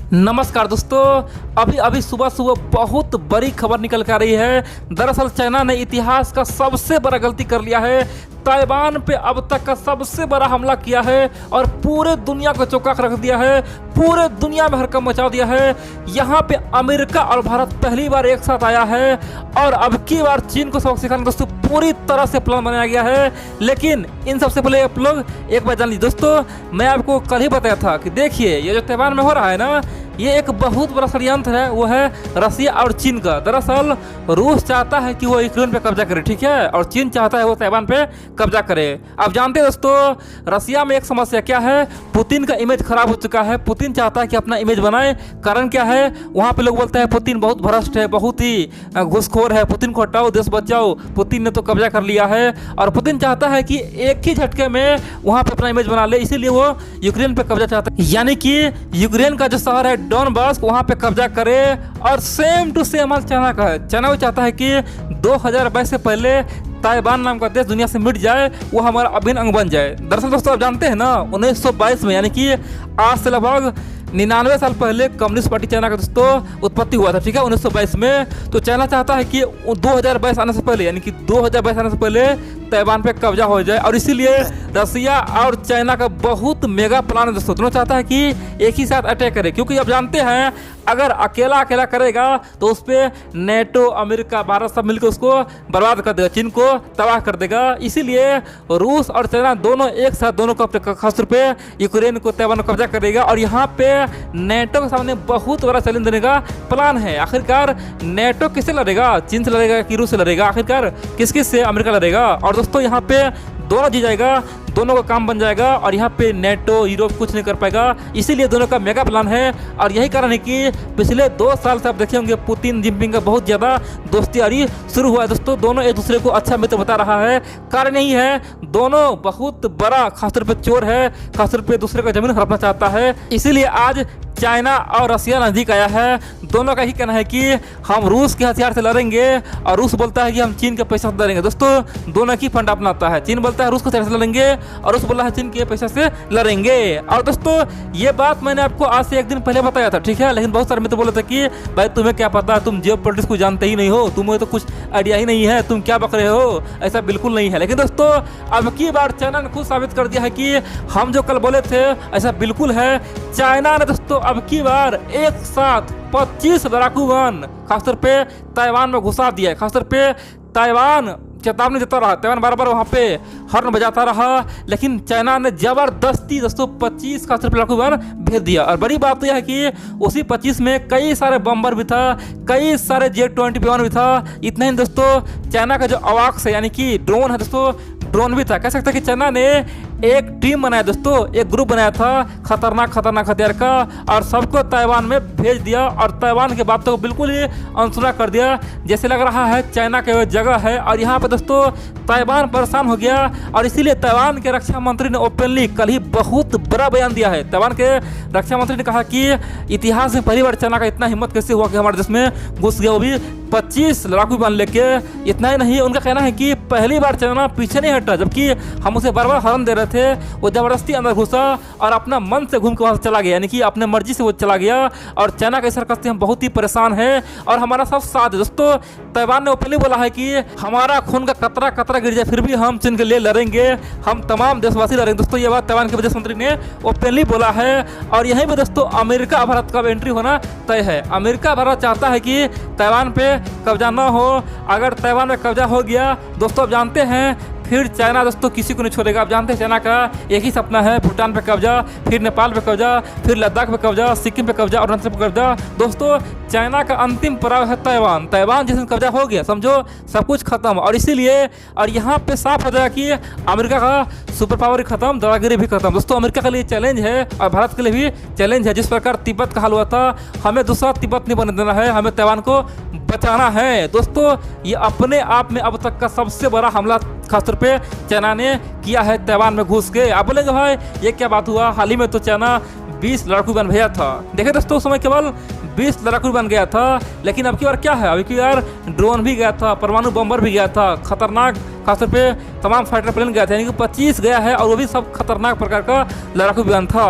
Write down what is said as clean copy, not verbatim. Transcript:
नमस्कार दोस्तों। अभी अभी सुबह सुबह बहुत बड़ी खबर निकल कर आ रही है। दरअसल चाइना ने इतिहास का सबसे बड़ा गलती कर लिया है। ताइवान पे अब तक का सबसे बड़ा हमला किया है और पूरे दुनिया को चौंका कर रख दिया है। पूरे दुनिया में हड़कंप मचा दिया है। यहाँ पे अमेरिका और भारत पहली बार एक साथ आया है और अब की बार चीन को सबक सिखाने दोस्तों पूरी तरह से प्लान बनाया गया है। लेकिन इन सबसे पहले आप लोग एक बार जान लीजिए दोस्तों, मैं आपको कल ही बताया था कि देखिए ये जो ताइवान में हो रहा है ना, ये एक बहुत बड़ा षड्यंत्र है। वो है रसिया और चीन का। दरअसल रूस चाहता है कि वो यूक्रेन पे कब्जा करे, ठीक है, और चीन चाहता है वो ताइवान पे कब्जा करे। आप जानते हैं दोस्तों, रसिया में एक समस्या क्या है, पुतिन का इमेज खराब हो चुका है। पुतिन चाहता है कि अपना इमेज बनाए। कारण क्या है, वहाँ पे लोग बोलते हैं पुतिन बहुत भ्रष्ट है, बहुत ही घुसखोर है, पुतिन को हटाओ, देश बचाओ, पुतिन ने तो कब्जा कर लिया है। और पुतिन चाहता है कि एक ही झटके में वहाँ पे अपना इमेज बना ले, इसीलिए वो यूक्रेन पे कब्जा चाहता है। यानी कि यूक्रेन का जो शहर है डॉनबास वहाँ पे कब्जा करे। और सेम टू सेम हाल चाइना का है। चाइना वो चाहता है कि 2022 से पहले ताइवान नाम का देश दुनिया से मिट जाए, वो हमारा अभिन्न अंग बन जाए। दरअसल दोस्तों आप जानते हैं ना, 1922 में, यानी कि आज से लगभग 99 साल पहले कम्युनिस्ट पार्टी चाइना का दोस्तों उत्पत्ति हुआ था, ठीक है, 1922 में। तो चाइना चाहता है कि 2022 आने से पहले, यानी कि 2022 आने से पहले ताइवान पे कब्जा हो जाए। और इसीलिए रसिया और चाइना का बहुत मेगा प्लान है दोस्तों। दोनों चाहता है कि एक ही साथ अटैक करे, क्योंकि आप जानते हैं अगर अकेला अकेला करेगा तो उस पर नेटो, अमेरिका, भारत सब मिलकर उसको बर्बाद कर देगा, चीन को तबाह कर देगा। इसीलिए रूस और चाइना दोनों एक साथ, दोनों को खासतौर पे यूक्रेन को, ताइवान को कब्जा करेगा। और यहाँ पे नेटो के सामने बहुत बड़ा चैलेंज देने का प्लान है। आखिरकार नेटो किससे लड़ेगा, चीन से लड़ेगा कि रूस से लड़ेगा, आखिरकार किस किस से अमेरिका लड़ेगा। और दोस्तों यहाँ पे दोनों जीत जाएगा, दोनों का काम बन जाएगा और यहाँ पे नेटो, यूरोप कुछ नहीं कर पाएगा। इसीलिए दोनों का मेगा प्लान है। और यही कारण है कि पिछले 2 साल से आप देखे होंगे पुतिन जिनपिंग का बहुत ज़्यादा दोस्ती यारी शुरू हुआ है दोस्तों। दोनों एक दूसरे को अच्छा मित्र बता रहा है। कारण यही है, दोनों बहुत बड़ा खासतौर पे चोर है, खासतौर पे दूसरे का जमीन हड़पना चाहता है। इसीलिए आज चाइना और रसिया नजदीक आया है। दोनों का ही कहना है कि हम रूस के हथियार से लड़ेंगे और रूस बोलता है कि हम चीन के पैसा से लड़ेंगे। दोस्तों दोनों की फंड अपनाता है। चीन बोलता है रूस के हथियार से लड़ेंगे और रूस बोला है चीन के पैसा से लड़ेंगे। और दोस्तों ये बात मैंने आपको आज से एक दिन पहले बताया था, ठीक है, लेकिन बहुत सारे मित्र बोले थे कि भाई तुम्हें क्या पता, तुम जियो पॉलिटिक्स को जानते ही नहीं हो, तुम्हें तो कुछ आइडिया ही नहीं है, तुम क्या बक रहे हो। ऐसा बिल्कुल नहीं है। लेकिन दोस्तों अब की बार चाइना ने खुद साबित कर दिया है कि हम जो कल बोले थे ऐसा बिल्कुल है। चाइना ने दोस्तों अब की बार एक साथ 25 लड़ाकू विमान खासतौर पे ताइवान में घुसा दिया है। खासतौर पे ताइवान चेतावनी देता रहा, ताइवान बार बार वहाँ पे हॉर्न बजाता रहा, लेकिन चाइना ने जबरदस्ती दोस्तों 25 खासतौर पे लड़ाकू विमान भेज दिया। और बड़ी बात तो यह है कि उसी 25 में कई सारे बम्बर भी था, कई सारे J-20 विमान भी था। इतना ही दोस्तों चाइना का जो अवाक्स है, यानी कि ड्रोन है दोस्तों, ड्रोन भी था। कह सकते हैं कि चाइना ने एक टीम बनाया दोस्तों, एक ग्रुप बनाया था खतरनाक खतरनाक हथियार का और सबको ताइवान में भेज दिया। और ताइवान के बातों को बिल्कुल ही अनसुना कर दिया, जैसे लग रहा है चाइना की जगह है। और यहाँ पे दोस्तों ताइवान परेशान हो गया और इसीलिए ताइवान के रक्षा मंत्री ने ओपनली कल ही बहुत बड़ा बयान दिया है। ताइवान के रक्षा मंत्री ने कहा कि इतिहास में पहली बार चाइना का इतना हिम्मत कैसे हुआ कि हमारे देश में घुस गया, वो भी 25 लड़ाकू विमान लेके। इतना ही नहीं, उनका कहना है कि पहली बार चाइना पीछे नहीं हटा, जबकि हम उसे बार बार हॉर्न दे रहे थे, वो जबरदस्ती अंदर घुसा और अपना मन से घूम के वहाँ से चला गया, यानी कि अपने मर्जी से वो चला गया। और चाइना के इस हरकत से हम बहुत ही परेशान हैं और हमारा सब साथ है दोस्तों। ताइवान ने ओपनली बोला है कि हमारा खून का कतरा कतरा गिर जाए फिर भी हम चीन के लिए लड़ेंगे, हम तमाम देशवासी लड़ेंगे। दोस्तों ये बात ताइवान के विदेश मंत्री ने ओपनली बोला है। और यहीं पर दोस्तों अमेरिका भारत का एंट्री होना तय है। अमेरिका भारत चाहता है कि ताइवान पे कब्जा न हो। अगर ताइवान में कब्जा हो गया दोस्तों, आप जानते हैं फिर चाइना दोस्तों किसी को नहीं छोड़ेगा। आप जानते हैं चाइना का एक ही सपना है, भूटान पे कब्जा, फिर नेपाल पे कब्जा, फिर लद्दाख पे कब्जा, सिक्किम पे कब्जा और अरुणाचल पे कब्जा। दोस्तों चाइना का अंतिम पड़ाव है ताइवान। ताइवान जिस दिन कब्जा हो गया समझो सब कुछ खत्म। और इसीलिए और यहाँ पे साफ हो जाएगा कि अमेरिका का सुपर पावर खत्म, दादागिरी भी खत्म। दोस्तों अमेरिका के लिए चैलेंज है और भारत के लिए भी चैलेंज है। जिस प्रकार तिब्बत का हाल हुआ था, हमें दूसरा तिब्बत नहीं बनने देना है, हमें ताइवान को बचाना है। दोस्तों ये अपने आप में अब तक का सबसे बड़ा हमला खासतौर पे चाइना ने किया है ताइवान में घुस के। आप बोलेंगे भाई ये क्या बात हुआ, हाल ही में तो चाइना 20 लड़ाकू विमान भेजा था। देखिए दोस्तों उस समय केवल 20 लड़ाकू विमान गया था, लेकिन अब की बार क्या है, अब की बार ड्रोन भी गया था, परमाणु बम्बर भी गया था, खतरनाक खासतौर पे तमाम फाइटर प्लेन गया था, यानी कि 25 गया है और वो भी सब खतरनाक प्रकार का लड़ाकू विमान था।